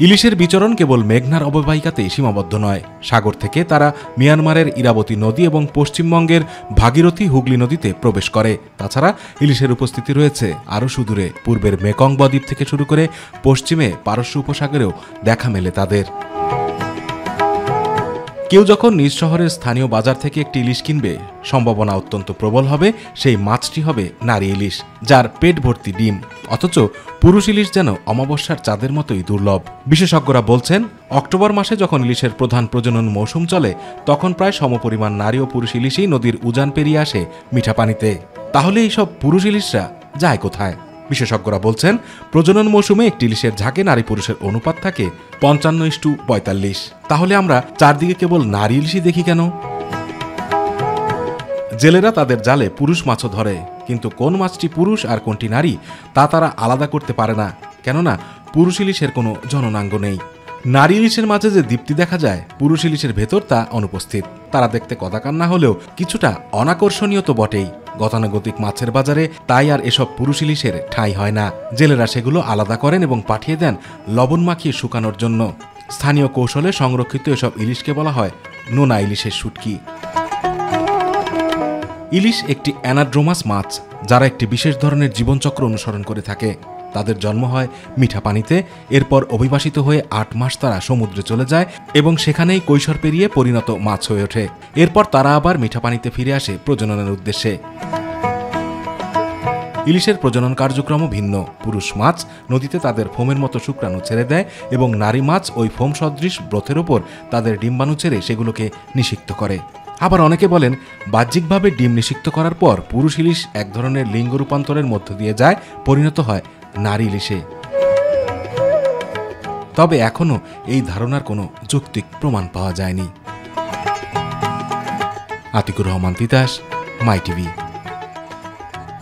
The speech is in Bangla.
ইলিশের বিচরণ কেবল মেঘনার অববাহিকাতেই সীমাবদ্ধ নয়। সাগর থেকে তারা মিয়ানমারের ইরাবতী নদী এবং পশ্চিমবঙ্গের ভাগীরথী হুগলি নদীতে প্রবেশ করে। তাছাড়া ইলিশের উপস্থিতি রয়েছে আরও সুদূরে, পূর্বের মেকং বদ্বীপ থেকে শুরু করে পশ্চিমে পারস্য উপসাগরেও দেখা মেলে তাদের। কেউ যখন নিজ শহরের স্থানীয় বাজার থেকে একটি ইলিশ কিনবে, সম্ভাবনা অত্যন্ত প্রবল হবে সেই মাছটি হবে নারী ইলিশ, যার পেট ভর্তি ডিম। অথচ পুরুষ ইলিশ যেন অমাবস্যার চাঁদের মতোই দুর্লভ। বিশেষজ্ঞরা বলছেন, অক্টোবর মাসে যখন ইলিশের প্রধান প্রজনন মৌসুম চলে, তখন প্রায় সমপরিমাণ নারী ও পুরুষ ইলিশই নদীর উজান পেরিয়ে আসে মিঠা পানিতে। তাহলে এইসব পুরুষ ইলিশরা যায় কোথায়? বিশেষজ্ঞরা বলছেন, প্রজনন মৌসুমে একটি ইলিশের ঝাঁকে নারী পুরুষের অনুপাত থাকে 55:45। তাহলে আমরা চারদিকে কেবল নারী ইলিশই দেখি কেন? জেলেরা তাদের জালে পুরুষ মাছও ধরে, কিন্তু কোন মাছটি পুরুষ আর কোনটি নারী তা তারা আলাদা করতে পারে না, কেননা পুরুষ ইলিশের কোনো জননাঙ্গ নেই। নারী ইলিশের মাঝে যে দীপ্তি দেখা যায়, পুরুষ ইলিশের ভেতর তা অনুপস্থিত। তারা দেখতে কদাকার না হলেও কিছুটা অনাকর্ষণীয় তো বটেই। গতানুগতিক মাছের বাজারে তাই আর এসব পুরুষ ইলিশের ঠাঁই হয় না। জেলেরা সেগুলো আলাদা করেন এবং পাঠিয়ে দেন লবণ মাখিয়ে শুকানোর জন্য। স্থানীয় কৌশলে সংরক্ষিত এসব ইলিশকে বলা হয় নোনা ইলিশের শুটকি। ইলিশ একটি অ্যানাড্রোমাস মাছ, যারা একটি বিশেষ ধরনের জীবনচক্র অনুসরণ করে থাকে। তাদের জন্ম হয় মিঠা পানিতে, এরপর অভিবাসিত হয়ে 8 মাস তারা সমুদ্রে চলে যায় এবং সেখানেই কৈশোর পেরিয়ে পরিণত মাছ হয়ে ওঠে। এরপর তারা আবার মিঠা পানিতে ফিরে আসে প্রজননের উদ্দেশ্যে। ইলিশের প্রজনন কার্যক্রমও ভিন্ন। পুরুষ মাছ নদীতে তাদের ফোমের মতো শুক্রাণু ছেড়ে দেয় এবং নারী মাছ ওই ফোম সদৃশ ব্রথের ওপর তাদের ডিম্বাণু ছেড়ে সেগুলোকে নিষিক্ত করে। আবার অনেকে বলেন, বাহ্যিকভাবে ডিম নিষিক্ত করার পর পুরুষ ইলিশ এক ধরনের লিঙ্গ রূপান্তরের মধ্য দিয়ে যায়, পরিণত হয় নারী ইলিশে। তবে এখনও এই ধারণার কোনো যৌক্তিক প্রমাণ পাওয়া যায়নি। আতিকুর রহমান তিতাস, মাই টিভি।